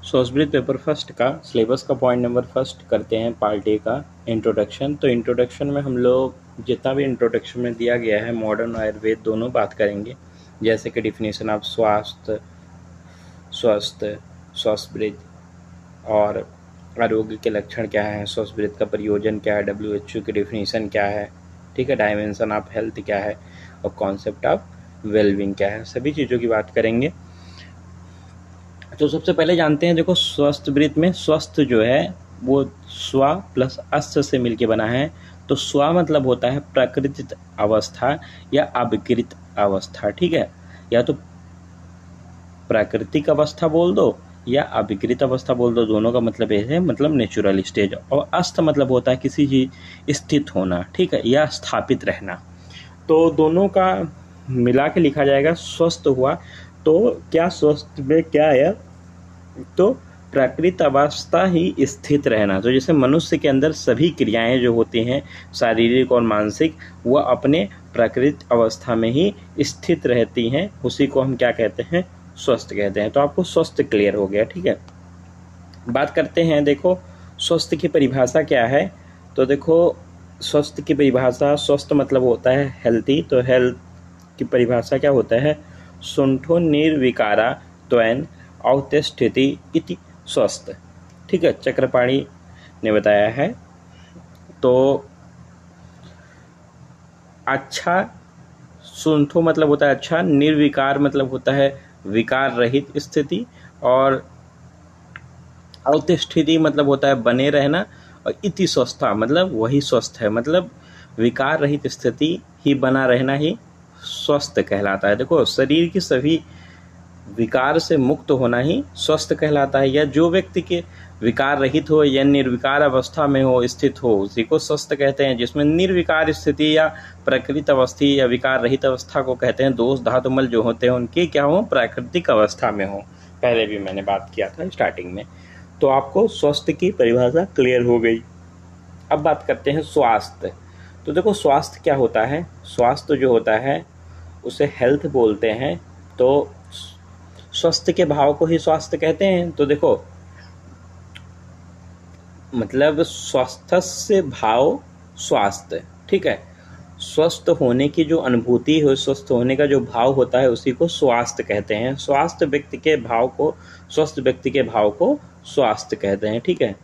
Sanskrit paper first का syllabus का point number first करते हैं पार्ट ए का इंट्रोडक्शन। तो इंट्रोडक्शन में हम लोग जितना भी इंट्रोडक्शन में दिया गया है मॉडर्न आयुर्वेद दोनों बात करेंगे, जैसे कि डिफिनीशन ऑफ स्वास्थ्य, संस्कृत और आरोग्य के लक्षण क्या है, संस्कृत का प्रयोजन क्या है, WHO की डिफिनीशन क्या है, ठीक है, डायमेंशन ऑफ हेल्थ क्या है और कॉन्सेप्ट ऑफ वेलबींग क्या है, सभी चीज़ों की बात करेंगे। तो सबसे पहले जानते हैं, देखो स्वस्थ वृत्त में स्वस्थ जो है वो स्व प्लस अस्त से मिलके बना है। तो स्व मतलब होता है प्राकृतिक अवस्था या अविकृत अवस्था, ठीक है, या तो प्राकृतिक अवस्था बोल दो या अविकृत अवस्था बोल दो, दोनों का मतलब ये है, मतलब नेचुरल स्टेज। और अस्त मतलब होता है किसी चीज स्थित होना, ठीक है, या स्थापित रहना। तो दोनों का मिला के लिखा जाएगा स्वस्थ हुआ। तो क्या स्वस्थ में क्या है, तो प्राकृत अवस्था ही स्थित रहना। तो जैसे मनुष्य के अंदर सभी क्रियाएं जो होती हैं शारीरिक और मानसिक, वह अपने प्राकृत अवस्था में ही स्थित रहती हैं, उसी को हम क्या कहते हैं, स्वस्थ कहते हैं। तो आपको स्वस्थ क्लियर हो गया, ठीक है। बात करते हैं, देखो स्वस्थ की परिभाषा क्या है। तो देखो स्वस्थ की परिभाषा, स्वस्थ मतलब होता है हेल्थी। तो हेल्थ की परिभाषा क्या होता है, सुंठो निर्विकारा त्वयन औत्स्थिति इति स्वस्थ, ठीक है, चक्रपाणी ने बताया है। तो अच्छा, सुंठो मतलब होता है अच्छा, निर्विकार मतलब होता है विकार रहित स्थिति, और औत्स्थिति मतलब होता है बने रहना, और इति स्वस्था मतलब वही स्वस्थ है, मतलब विकार रहित स्थिति ही बना रहना ही स्वस्थ कहलाता है। देखो शरीर की सभी विकार से मुक्त होना ही स्वस्थ कहलाता है, या जो व्यक्ति के विकार रहित हो या निर्विकार अवस्था में हो, स्थित हो, उसी को स्वस्थ कहते हैं। जिसमें निर्विकार स्थिति या प्रकृत अवस्था या विकार रहित अवस्था को कहते हैं दोष धातुमल जो होते हैं उनके क्या हो, प्राकृतिक अवस्था में हो। पहले भी मैंने बात किया था स्टार्टिंग में। तो आपको स्वस्थ की परिभाषा क्लियर हो गई। अब बात करते हैं स्वास्थ्य। तो देखो स्वास्थ्य क्या होता है, स्वास्थ्य जो होता है उसे हेल्थ बोलते हैं। तो स्वस्थ के भाव को ही स्वास्थ्य कहते हैं। तो देखो मतलब स्वस्थ से भाव स्वास्थ्य, ठीक है, स्वस्थ होने की जो अनुभूति है, स्वस्थ होने का जो भाव होता है उसी को स्वास्थ्य कहते हैं। स्वास्थ्य व्यक्ति के भाव को, स्वस्थ व्यक्ति के भाव को स्वास्थ्य कहते हैं, ठीक है।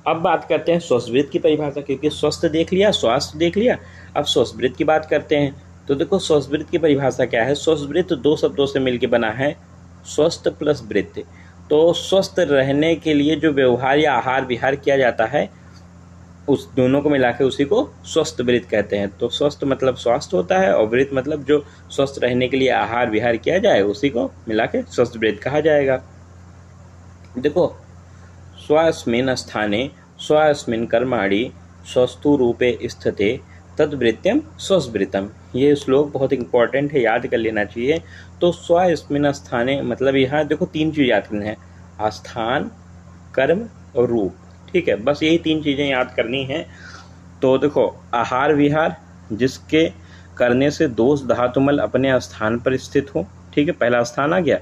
अब बात करते हैं स्वस्थवृत्त की परिभाषा, क्योंकि स्वस्थ देख लिया, स्वास्थ्य देख लिया, अब स्वस्थवृत्त की बात करते हैं। तो देखो स्वस्थवृत्त की परिभाषा क्या है, स्वस्थवृत्त दो शब्दों से मिलकर बना है, स्वस्थ प्लस वृत्त। तो स्वस्थ रहने के लिए जो व्यवहार या आहार विहार किया जाता है, उस दोनों को मिला के उसी को स्वस्थ वृत्त कहते हैं। तो स्वस्थ मतलब स्वास्थ्य होता है, और वृत्त मतलब जो स्वस्थ रहने के लिए आहार विहार किया जाए उसी को मिला के स्वस्थ वृत्त कहा जाएगा। देखो स्वस्मिन् स्थाने स्वस्मिन् कर्माणि स्वस्थो रूपे स्थिते तद्वृत्यम स्वस्वृतम। ये श्लोक बहुत इंपॉर्टेंट है, याद कर लेना चाहिए। तो स्वस्मिन् स्थाने मतलब यहाँ देखो तीन चीज़ याद करनी है, स्थान, कर्म और रूप, ठीक है, बस यही तीन चीज़ें याद करनी है। तो देखो आहार विहार जिसके करने से दोष धातुमल अपने स्थान पर स्थित हो, ठीक है, पहला स्थान आ गया,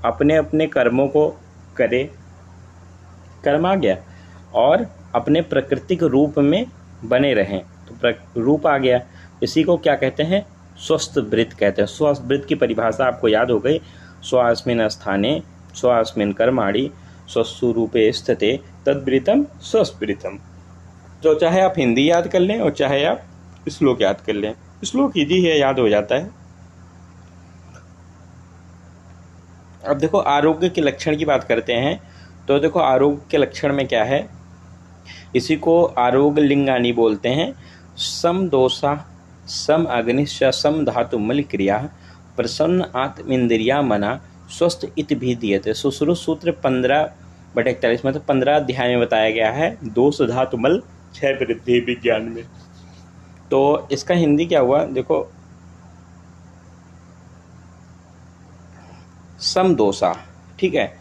अपने अपने कर्मों को करे, कर्म आ गया, और अपने प्राकृतिक रूप में बने रहें, तो रूप आ गया, इसी को क्या कहते हैं, स्वस्थ वृत्त कहते हैं। स्वस्थ वृत्त की परिभाषा आपको याद हो गई, स्वस्मिन् स्थाने स्वस्मिन् कर्माणि स्वस्थो रूपे स्थिते तद्वृतम स्वस्वृतम। तो चाहे आप हिंदी याद कर लें और चाहे आप श्लोक याद कर लें, श्लोक इजी है, याद हो जाता है। अब देखो आरोग्य के लक्षण की बात करते हैं। तो देखो आरोग्य के लक्षण में क्या है, इसी को आरोग्य लिंगानी बोलते हैं। सम दोषा सम अग्निश्च सम धातु मल क्रिया प्रसन्न आत्मेन्द्रिया मना स्वस्थ इत भी दियते। सुश्रुत सूत्र 15/41 मतलब 15 अध्याय में बताया गया है, दोष धातु मल 6 वृद्धि विज्ञान में। तो इसका हिंदी क्या हुआ, देखो समदोषा, ठीक है,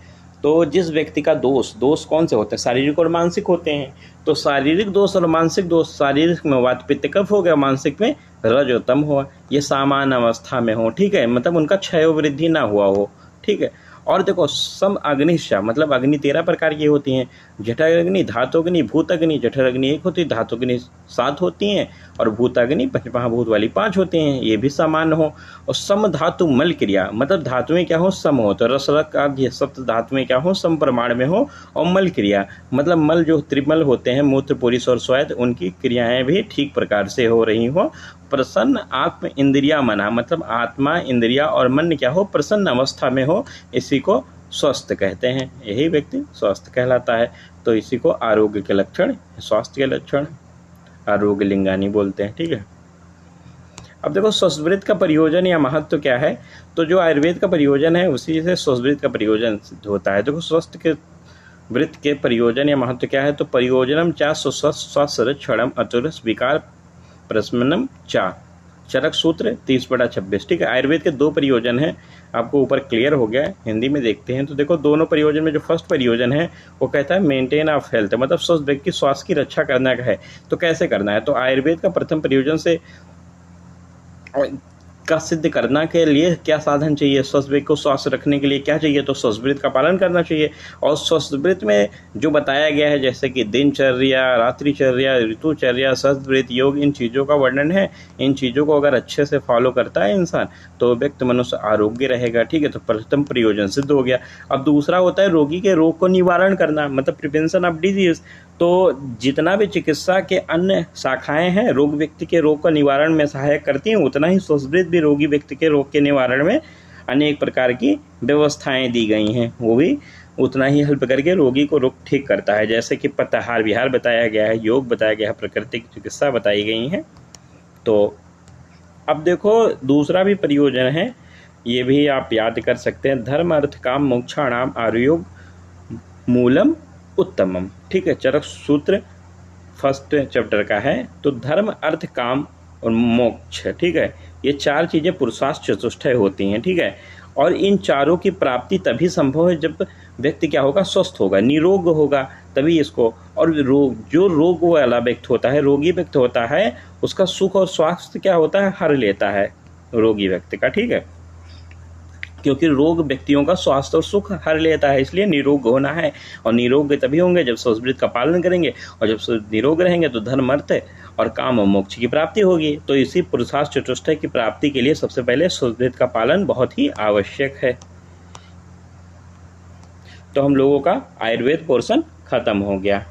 तो जिस व्यक्ति का दोष कौन से होते हैं, शारीरिक और मानसिक होते हैं। तो शारीरिक दोष और मानसिक दोष, शारीरिक में वात पित्त कफ हो गया, मानसिक में रज और तम हुआ, ये सामान्य अवस्था में हो, ठीक है, मतलब उनका क्षय वृद्धि ना हुआ हो, ठीक है। और देखो सम अग्निशा, मतलब अग्नि 13 प्रकार की होती हैं, जठर अग्नि, धातु अग्नि, भूत अग्नि। जठर अग्नि 1 होती है, धातु अग्नि 7 होती हैं, और भूत अग्नि पंचमहाभूत वाली 5 होती हैं, ये भी सामान्य हो। और सम धातु मल क्रिया, मतलब धातुएं क्या हो, सम हो, तो रसरक आदि सप्त धातुएं क्या हो, सम प्रमाण में हो। और मल क्रिया, मतलब मल जो त्रिमल होते हैं, मूत्र पुरुष और स्वाद, उनकी क्रियाएं भी ठीक प्रकार से हो रही हो। प्रसन्न आत्म इंद्रिया मना, मतलब आत्मा इंद्रिया और मन क्या हो, प्रसन्न अवस्था में हो, इसी को स्वस्थ कहते हैं, यही व्यक्ति स्वस्थ कहलाता है। तो इसी को आरोग्य के लक्षण, स्वास्थ्य के लक्षण, आरोग्य लिंगानी बोलते हैं, ठीक है। अब देखो स्वस्थवृत्त का प्रयोजन या महत्व क्या है, तो जो आयुर्वेद का प्रयोजन है उसी से स्वस्थवृत्त का प्रयोजन सिद्ध होता है। देखो स्वस्थ के वृत्त के प्रयोजन या महत्व क्या है, तो प्रयोजनम चा स्वसरक्षणम अतुरस विकार प्रशमनम चा, चरक सूत्र 30/26, ठीक है। आयुर्वेद के 2 प्रयोजन हैं, आपको ऊपर क्लियर हो गया है, हिंदी में देखते हैं। तो देखो दोनों प्रयोजन में जो फर्स्ट प्रयोजन है वो कहता है मेंटेन ऑफ हेल्थ, मतलब स्वस्थ व्यक्ति की स्वास्थ्य की रक्षा करना का है। तो कैसे करना है, तो आयुर्वेद का प्रथम प्रयोजन से का सिद्ध करना के लिए क्या साधन चाहिए, स्वस्थ व्यक्ति को स्वास्थ्य रखने के लिए क्या चाहिए, तो स्वस्थवृत्त का पालन करना चाहिए। और स्वस्थवृत्त में जो बताया गया है, जैसे कि दिनचर्या, रात्रिचर्या, ऋतुचर्या, स्वस्थवृत्त, योग, इन चीज़ों का वर्णन है। इन चीज़ों को अगर अच्छे से फॉलो करता है इंसान तो व्यक्ति मनुष्य आरोग्य रहेगा, ठीक है। तो प्रथम प्रयोजन सिद्ध हो गया। अब दूसरा होता है रोगी के रोग को निवारण करना, मतलब प्रिवेंशन ऑफ डिजीज। तो जितना भी चिकित्सा के अन्य शाखाएं हैं रोग व्यक्ति के रोग का निवारण में सहायक करती हैं, उतना ही स्वस्थवृत्त भी रोगी व्यक्ति के रोग के निवारण में अनेक प्रकार की व्यवस्थाएं दी गई हैं, वो भी उतना ही हेल्प करके रोगी को रोग ठीक करता है। जैसे कि पताहार विहार बताया गया है, योग बताया गया है, प्राकृतिक चिकित्सा बताई गई हैं। तो अब देखो दूसरा भी प्रयोजन है, ये भी आप याद कर सकते हैं, धर्म अर्थ काम मोक्षाणाम आयुर्योग मूलम उत्तमम, ठीक है। चरक सूत्र फर्स्ट चैप्टर का है। तो धर्म अर्थ काम और मोक्ष, ठीक है, ये 4 चीज़ें पुरुषार्थ चतुष्टय होती हैं, ठीक है। और इन चारों की प्राप्ति तभी संभव है जब व्यक्ति क्या होगा, स्वस्थ होगा, निरोग होगा, तभी इसको। और जो रोग वाला व्यक्ति होता है, रोगी व्यक्ति होता है, उसका सुख और स्वास्थ्य क्या होता है, हर लेता है रोगी व्यक्ति का, ठीक है। क्योंकि रोग व्यक्तियों का स्वास्थ्य और सुख हर लेता है, इसलिए निरोग होना है। और निरोग तभी होंगे जब स्वस्थवृत्त का पालन करेंगे, और जब निरोग रहेंगे तो धर्म अर्थ और काम और मोक्ष की प्राप्ति होगी। तो इसी पुरुषार्थ चतुष्टय की प्राप्ति के लिए सबसे पहले स्वस्थवृत्त का पालन बहुत ही आवश्यक है। तो हम लोगों का आयुर्वेद पोर्शन खत्म हो गया।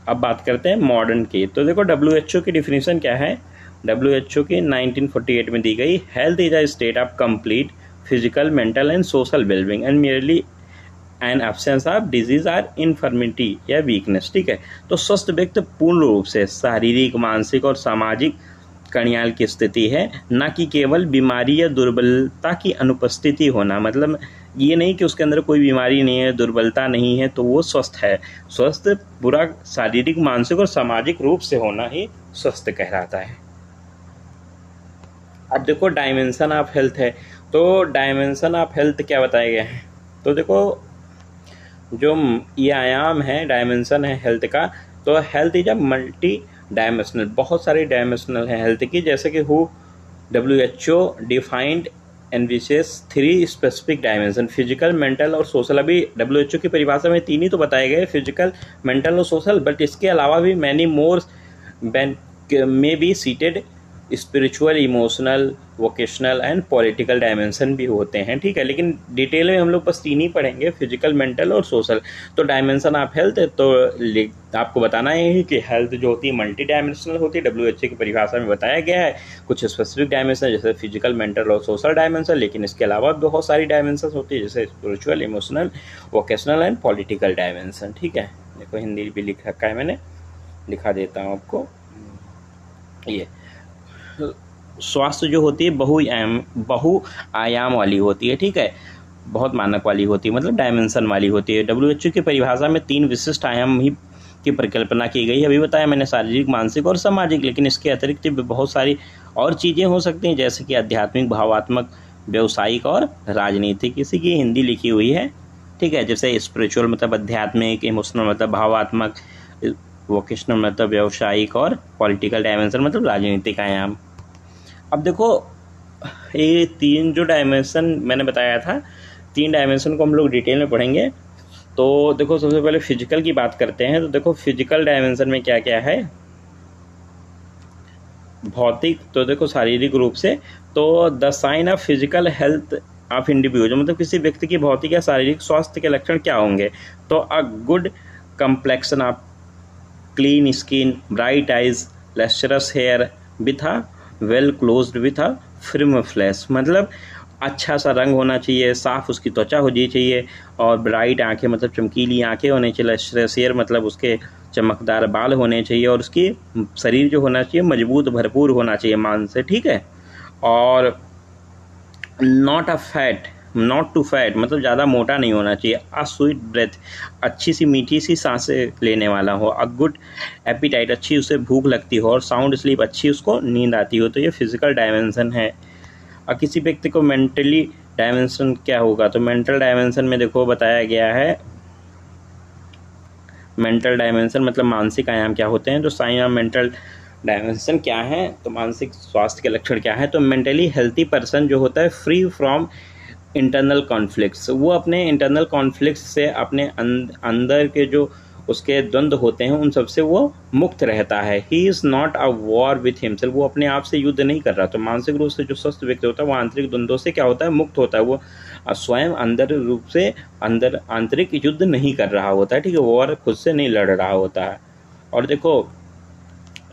अब बात करते हैं मॉडर्न की। तो देखो WHO की डिफिनीशन क्या है, WHO की 1948 में दी गई, health is a state of complete physical, mental and social wellbeing and merely an absence of disease or infirmity या वीकनेस, ठीक है। तो स्वस्थ व्यक्ति पूर्ण रूप से शारीरिक, मानसिक और सामाजिक कणियाल की स्थिति है, न कि केवल बीमारी या दुर्बलता की अनुपस्थिति होना। मतलब ये नहीं कि उसके अंदर कोई बीमारी नहीं है, दुर्बलता नहीं है, तो वो स्वस्थ है। स्वस्थ पूरा शारीरिक, मानसिक और सामाजिक रूप से होना ही स्वस्थ कहलाता है। अब देखो डायमेंशन ऑफ हेल्थ है, तो डायमेंशन ऑफ हेल्थ क्या बताया गया है, तो देखो जो ये आयाम है, डायमेंशन है हेल्थ का, तो health is a multi dimensional, बहुत सारी डायमेंशनल है हेल्थ की। जैसे कि WHO डिफाइंड एंड विशेष 3 स्पेसिफिक डायमेंशन, फिजिकल, मेंटल और सोशल। अभी WHO की परिभाषा में 3 ही तो बताए गए, फिजिकल, मेंटल और सोशल, बट इसके अलावा भी मैनी मोर में be seated spiritual, emotional, vocational and political dimension भी होते हैं, ठीक है। लेकिन डिटेल में हम लोग बस 3 ही पढ़ेंगे, फिजिकल, मेंटल और सोशल। तो डायमेंशन ऑफ हेल्थ, तो आपको बताना है कि हेल्थ जो होती है मल्टी डायमेंशनल होती है, WHO की परिभाषा में बताया गया है। कुछ स्पेसिफिक डायमेंशन जैसे फिजिकल, मेंटल और सोशल डायमेंशन, लेकिन इसके अलावा बहुत सारी डायमेंशन होती है जैसे spiritual, emotional, vocational and political dimension, ठीक है। देखो हिंदी भी लिख रखा है मैंने, दिखा देता हूँ आपको। ये स्वास्थ्य जो होती है बहु आयाम वाली होती है, ठीक है, बहुत मानक वाली होती है, मतलब डायमेंशन वाली होती है। WHO की परिभाषा में 3 विशिष्ट आयाम ही की परिकल्पना की गई है। अभी बताया मैंने, शारीरिक, मानसिक और सामाजिक, लेकिन इसके अतिरिक्त भी बहुत सारी और चीज़ें हो सकती हैं, जैसे कि आध्यात्मिक, भावात्मक, व्यवसायिक और राजनीतिक। इसी की हिंदी लिखी हुई है, ठीक है। जैसे स्पिरिचुअल मतलब आध्यात्मिक, इमोशनल मतलब भावात्मक, वोकेशनल मतलब व्यावसायिक, और पॉलिटिकल डायमेंशन मतलब राजनीतिक आयाम। अब देखो ये तीन जो डायमेंशन मैंने बताया था, तीन डायमेंशन को हम लोग डिटेल में पढ़ेंगे। तो देखो सबसे पहले फिजिकल की बात करते हैं। तो देखो फिजिकल डायमेंशन में क्या क्या है, भौतिक, तो देखो शारीरिक रूप से, तो the sign of physical health of individual मतलब किसी व्यक्ति की भौतिक या शारीरिक स्वास्थ्य के लक्षण क्या होंगे। तो a good complexion of clean skin, bright eyes, lustrous hair with a well closed with a firm flesh, मतलब अच्छा सा रंग होना चाहिए, साफ उसकी त्वचा होनी चाहिए, और ब्राइट आंखें मतलब चमकीली आंखें होनी चाहिए, लस्टरस हेयर मतलब उसके चमकदार बाल होने चाहिए, और उसकी शरीर जो होना चाहिए मजबूत भरपूर होना चाहिए मांस से, ठीक है। और नॉट टू फैट मतलब ज़्यादा मोटा नहीं होना चाहिए। अ स्वीट ब्रेथ अच्छी सी मीठी सी सांसें लेने वाला हो। अ गुड एपिटाइट अच्छी उसे भूख लगती हो, और साउंड स्लीप अच्छी उसको नींद आती हो। तो ये फिजिकल डायमेंशन है। और किसी व्यक्ति को मेंटली डायमेंशन क्या होगा, तो मेंटल डायमेंशन में देखो बताया गया है, मेंटल डायमेंशन मतलब मानसिक आयाम क्या होते हैं। तो साइन ऑफ मेंटल डायमेंशन क्या है, तो मानसिक स्वास्थ्य के लक्षण क्या है। तो मेंटली हेल्थी पर्सन जो होता है फ्री फ्रॉम इंटरनल कॉन्फ्लिक्ट्स, वो अपने इंटरनल कॉन्फ्लिक्ट्स से, अपने अंदर के जो उसके द्वंद्व होते हैं उन सबसे वो मुक्त रहता है। He is not a war with himself, वो अपने आप से युद्ध नहीं कर रहा। तो मानसिक रूप से जो स्वस्थ व्यक्ति होता है वो आंतरिक द्वंद्वों से क्या होता है, मुक्त होता है। वो स्वयं अंदर रूप से अंदर आंतरिक युद्ध नहीं कर रहा होता है, ठीक है, वॉर खुद से नहीं लड़ रहा होता है। और देखो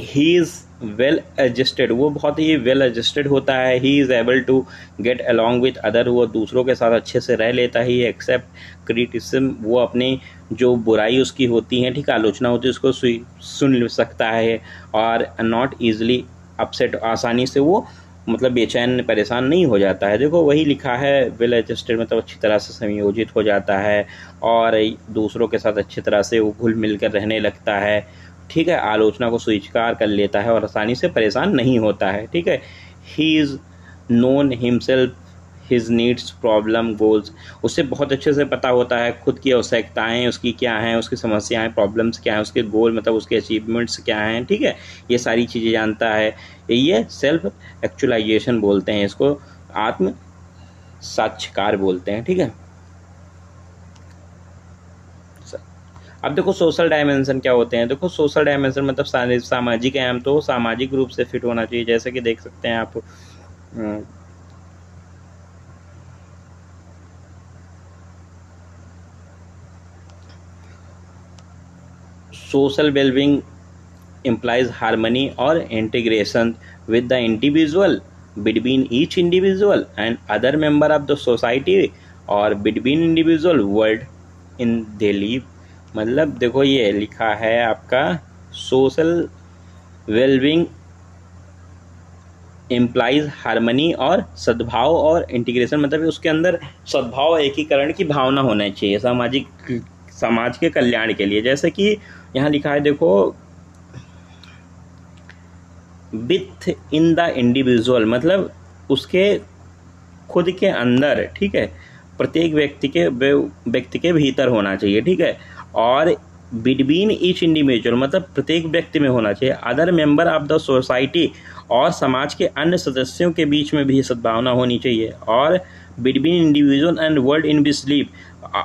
ही इज़ वेल एडजस्टेड, वो बहुत ही वेल एडजस्टेड होता है। He is able to get along with other, वो दूसरों के साथ अच्छे से रह लेता है। ही एक्सेप्ट क्रिटिसिज्म, वो अपनी जो बुराई उसकी होती है, ठीक, आलोचना होती है, उसको सुन सकता है। और नॉट ईजिली अपसेट, आसानी से वो मतलब बेचैन परेशान नहीं हो जाता है। देखो वही लिखा है, वेल एडजस्टेड मतलब अच्छी तरह से संयोजित हो जाता है, और दूसरों के साथ अच्छी तरह से वो घुल मिल कर रहने लगता है, ठीक है। आलोचना को स्वीकार कर लेता है और आसानी से परेशान नहीं होता है, ठीक है। He is known himself, his needs, problem, goals, उसे बहुत अच्छे से पता होता है खुद की आवश्यकताएं उसकी क्या हैं, उसकी समस्याएं, प्रॉब्लम्स क्या हैं, उसके गोल मतलब उसके अचीवमेंट्स क्या हैं, ठीक है। ये सारी चीज़ें जानता है। ये सेल्फ एक्चुअलाइजेशन बोलते हैं, इसको आत्म साक्षात्कार बोलते हैं, ठीक है। अब देखो सोशल डायमेंशन क्या होते हैं। देखो सोशल डायमेंशन मतलब सामाजिक आयाम, तो सामाजिक रूप से फिट होना चाहिए। जैसे कि देख सकते हैं आप, social wellbeing implies harmony or integration with the individual, between each individual and other member of the society, और between individual world in they live। मतलब देखो ये लिखा है आपका, सोशल वेलबींग इम्प्लाइज हार्मनी और सद्भाव और इंटीग्रेशन, मतलब उसके अंदर सद्भाव एकीकरण की भावना होना चाहिए समाज के कल्याण के लिए। जैसे कि यहाँ लिखा है देखो, विथ इन द इंडिविजुअल मतलब उसके खुद के अंदर, ठीक है, प्रत्येक व्यक्ति के भीतर होना चाहिए, ठीक है। और बिटवीन ईच इंडिविजुअल मतलब प्रत्येक व्यक्ति में होना चाहिए। Other member of the society, और समाज के अन्य सदस्यों के बीच में भी सद्भावना होनी चाहिए। और between individual and world in which live,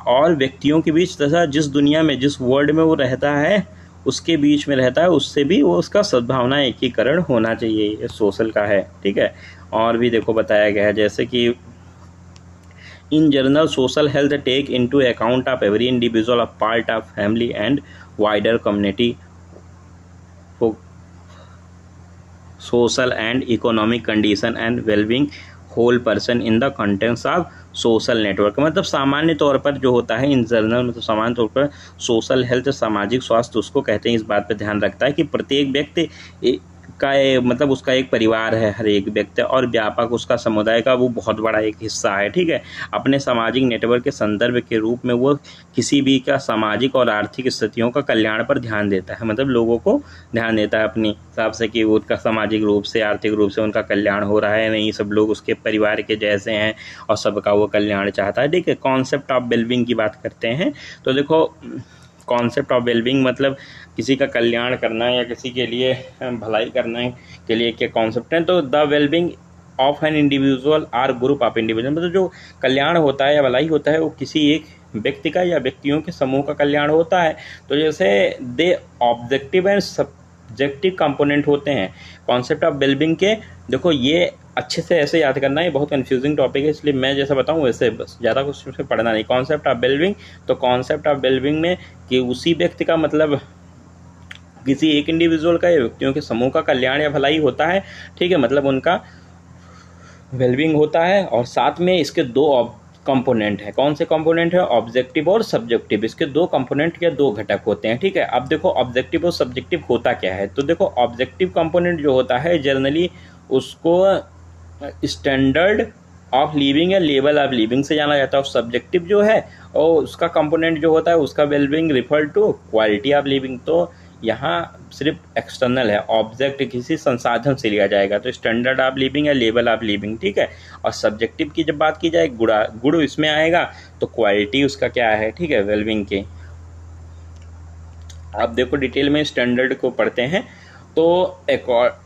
और व्यक्तियों के बीच तथा जिस दुनिया में, जिस वर्ल्ड में वो रहता है उसके बीच में रहता है, उससे भी वो उसका सद्भावना एकीकरण होना चाहिए। ये सोशल का है, ठीक है। और भी देखो बताया गया है, जैसे कि in general social health take into account of every individual, a part of family and wider community, social and economic condition and wellbeing whole person in the contents of social network. मतलब सामान्य तौर पर जो होता है in general मतलब सामान्य तौर पर सोशल हेल्थ, सामाजिक स्वास्थ्य उसको कहते हैं। इस बात पर ध्यान रखता है कि प्रत्येक व्यक्ति मतलब उसका एक परिवार है हर एक व्यक्ति, और व्यापक उसका समुदाय का वो बहुत बड़ा एक हिस्सा है, ठीक है। अपने सामाजिक नेटवर्क के संदर्भ के रूप में वो किसी भी का सामाजिक और आर्थिक स्थितियों का कल्याण पर ध्यान देता है, मतलब लोगों को ध्यान देता है अपनी हिसाब से कि उनका सामाजिक रूप से आर्थिक रूप से उनका कल्याण हो रहा है नहीं, सब लोग उसके परिवार के जैसे हैं और सबका वो कल्याण चाहता है, ठीक है। कॉन्सेप्ट ऑफ वेलबींग की बात करते हैं तो देखो कॉन्सेप्ट ऑफ वेलबींग मतलब किसी का कल्याण करना या किसी के लिए भलाई करने के लिए क्या कॉन्सेप्ट है। तो the wellbeing of an individual or group of individual, मतलब जो कल्याण होता है या भलाई होता है वो किसी एक व्यक्ति का या व्यक्तियों के समूह का कल्याण होता है। तो जैसे दे ऑब्जेक्टिव एंड सब्जेक्टिव कंपोनेंट होते हैं कॉन्सेप्ट ऑफ वेलबींग के। देखो ये अच्छे से ऐसे याद करना है, बहुत कंफ्यूजिंग टॉपिक है इसलिए मैं जैसा बताऊं वैसे बस, ज़्यादा कुछ उसमें पढ़ना नहीं। कॉन्सेप्ट ऑफ वेलबींग, तो कॉन्सेप्ट ऑफ वेलबींग में कि उसी व्यक्ति का मतलब किसी एक इंडिविजुअल का या व्यक्तियों के समूह का कल्याण या भलाई होता है, ठीक है, मतलब उनका वेलबींग होता है। और साथ में इसके दो कंपोनेंट है। कौन से कंपोनेंट है? ऑब्जेक्टिव और सब्जेक्टिव। इसके दो कंपोनेंट या दो घटक होते हैं, ठीक है। अब देखो ऑब्जेक्टिव और सब्जेक्टिव होता क्या है। तो देखो ऑब्जेक्टिव कंपोनेंट जो होता है जनरली उसको स्टैंडर्ड ऑफ लिविंग या लेवल ऑफ लिविंग से जाना जाता है। और सब्जेक्टिव जो है और उसका कंपोनेंट जो होता है उसका wellbeing refer to quality of living. तो यहाँ सिर्फ एक्सटर्नल है, ऑब्जेक्ट किसी संसाधन से लिया जाएगा, तो स्टैंडर्ड ऑफ लिविंग या लेवल ऑफ लिविंग, ठीक है। और सब्जेक्टिव की जब बात की जाए गुड़ इसमें आएगा तो क्वालिटी उसका क्या है, ठीक है, वेलबींग की। आप देखो डिटेल में स्टैंडर्ड को पढ़ते हैं तो एक और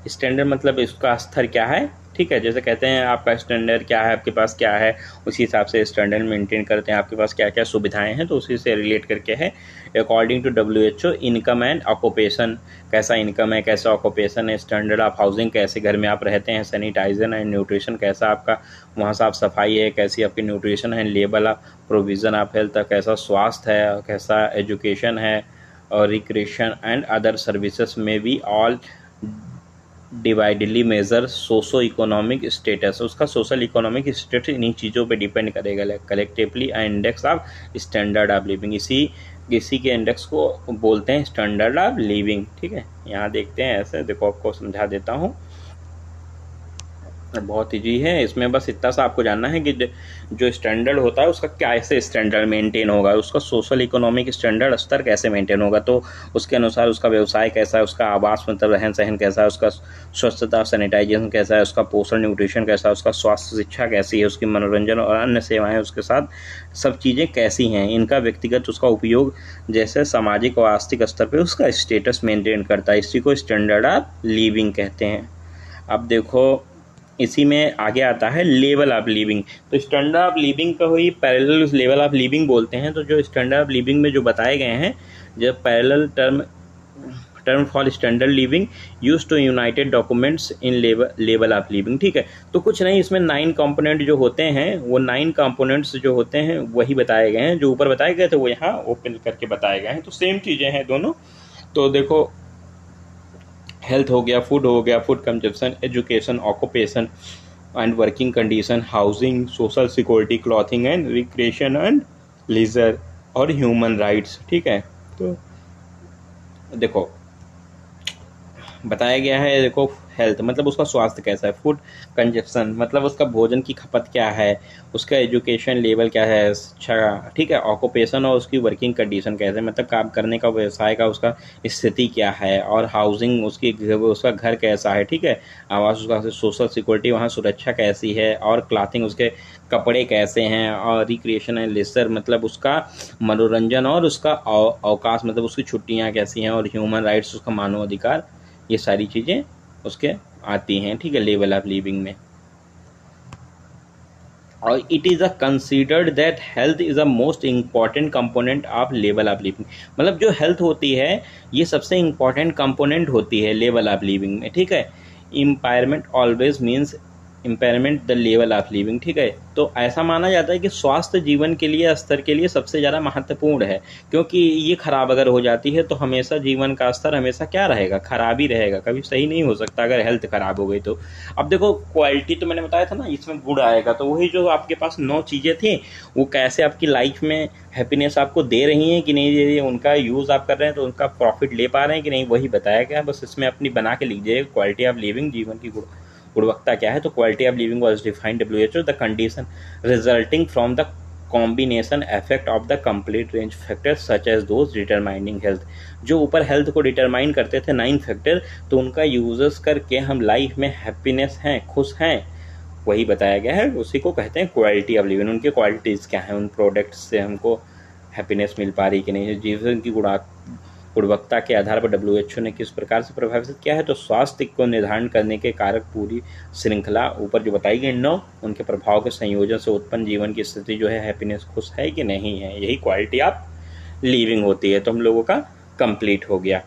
स्टैंडर्ड मतलब इसका स्तर क्या है, ठीक है। जैसे कहते हैं आपका स्टैंडर्ड क्या है, आपके पास क्या है, उसी हिसाब से स्टैंडर्ड मेंटेन करते हैं। आपके पास क्या क्या सुविधाएं हैं तो उसी से रिलेट करके है। According to WHO income and occupation, कैसा इनकम है, कैसा ऑक्यूपेशन है। स्टैंडर्ड ऑफ हाउसिंग, कैसे घर में आप रहते हैं। सैनिटाइजेशन एंड न्यूट्रिशन, कैसा आपका वहाँ साफ सफाई है, कैसी आपकी न्यूट्रिशन है। Level of provision of health, कैसा स्वास्थ्य है, कैसा एजुकेशन है। और रिक्रिएशन एंड अदर सर्विसेज में भी all dividedly measure socio economic status, उसका सोशल इकोनॉमिक स्टेटस इन्हीं चीज़ों पे डिपेंड करेगा। Collectively index of standard of living, इसी के इंडेक्स को बोलते हैं स्टैंडर्ड ऑफ लिविंग, ठीक है। यहाँ देखते हैं ऐसे, देखो आपको समझा देता हूँ, बहुत ईजी है। इसमें बस इतना सा आपको जानना है कि जो स्टैंडर्ड होता है उसका कैसे स्टैंडर्ड मेंटेन होगा, उसका सोशल इकोनॉमिक स्टैंडर्ड स्तर कैसे मेंटेन होगा, तो उसके अनुसार उसका व्यवसाय कैसा है, उसका आवास मतलब रहन सहन कैसा है, उसका स्वच्छता सैनिटाइजेशन कैसा है, उसका पोषण न्यूट्रिशन कैसा है, उसका स्वास्थ्य शिक्षा कैसी है, उसकी मनोरंजन और अन्य सेवाएं उसके साथ सब चीज़ें कैसी हैं, इनका व्यक्तिगत उसका उपयोग जैसे सामाजिक और आर्थिक स्तर पर उसका स्टेटस मेंटेन करता है। इसी को स्टैंडर्ड ऑफ लिविंग कहते हैं। अब देखो इसी में आगे आता है लेवल ऑफ लिविंग। तो स्टैंडर्ड ऑफ लिविंग का ही पैरेलल लेवल ऑफ लिविंग बोलते हैं। तो जो स्टैंडर्ड ऑफ लिविंग में जो बताए गए हैं, जब parallel term for standard living use to united documents in level of living, ठीक है। तो कुछ नहीं, इसमें 9 कंपोनेंट जो होते हैं वो 9 कंपोनेंट्स जो होते हैं वही बताए गए हैं, जो ऊपर बताए गए थे वो यहाँ ओपन करके बताए गए हैं। तो सेम चीज़ें हैं दोनों। तो देखो हेल्थ हो गया, food consumption, education, occupation and working condition, housing, social security, clothing and recreation and leisure, और ह्यूमन राइट्स, ठीक है। तो देखो बताया गया है, देखो हेल्थ मतलब उसका स्वास्थ्य कैसा है, फूड कंजप्शन मतलब उसका भोजन की खपत क्या है, उसका एजुकेशन लेवल क्या है, अच्छा, ठीक है। ऑक्यूपेशन और उसकी वर्किंग कंडीशन कैसे, मतलब काम करने का व्यवसाय का उसका स्थिति क्या है। और हाउसिंग उसका घर कैसा है, ठीक है, आवास उसका। सोशल सिक्योरिटी वहाँ सुरक्षा कैसी है। और क्लॉथिंग उसके कपड़े कैसे हैं। और रिक्रिएशन एंड लेजर मतलब उसका मनोरंजन और उसका अवकाश मतलब उसकी छुट्टियाँ कैसी हैं। और ह्यूमन राइट्स उसका मानवाधिकार, ये सारी चीज़ें उसके आती हैं, ठीक है, लेवल ऑफ लिविंग में। और it is a considered that health is a most important component of level of living, मतलब जो हेल्थ होती है ये सबसे इम्पॉर्टेंट कंपोनेंट होती है लेवल ऑफ लिविंग में, ठीक है। Impairment always means impairment the level of living. ठीक है, तो ऐसा माना जाता है कि स्वास्थ्य जीवन के लिए स्तर के लिए सबसे ज़्यादा महत्वपूर्ण है, क्योंकि ये खराब अगर हो जाती है तो हमेशा जीवन का स्तर हमेशा क्या रहेगा, खराब ही रहेगा, कभी सही नहीं हो सकता अगर हेल्थ खराब हो गई तो। अब देखो क्वालिटी तो मैंने बताया था ना, इसमें गुण आएगा, तो वही जो आपके पास 9 चीज़ें थी वो कैसे आपकी लाइफ में हैप्पीनेस आपको दे रही हैं कि नहीं दे रही है, उनका यूज़ आप कर रहे हैं तो उनका प्रॉफिट ले पा रहे हैं कि नहीं, वही बताया गया। बस इसमें अपनी बना के लीजिए, क्वालिटी ऑफ लिविंग जीवन की गुणवत्ता क्या है। तो quality of living was defined WHO the condition resulting from the combination effect of the complete range factors such as those determining health. जो ऊपर हेल्थ को डिटरमाइन करते थे 9 फैक्टर, तो उनका यूजेस करके हम लाइफ में हैप्पीनेस हैं, खुश हैं, वही बताया गया है। उसी को कहते हैं क्वालिटी ऑफ लिविंग। उनकी क्वालिटीज़ क्या हैं, उन प्रोडक्ट्स से हमको हैप्पीनेस मिल पा रही कि नहीं, जीवन की गुणवत्ता के आधार पर WHO ने किस प्रकार से प्रभावित किया है। तो स्वास्थ्य को निर्धारण करने के कारक पूरी श्रृंखला ऊपर जो बताई गई 9, उनके प्रभाव के संयोजन से उत्पन्न जीवन की स्थिति जो है हैप्पीनेस, खुश है कि नहीं है, यही क्वालिटी ऑफ लिविंग होती है। तो हम लोगों का कंप्लीट हो गया।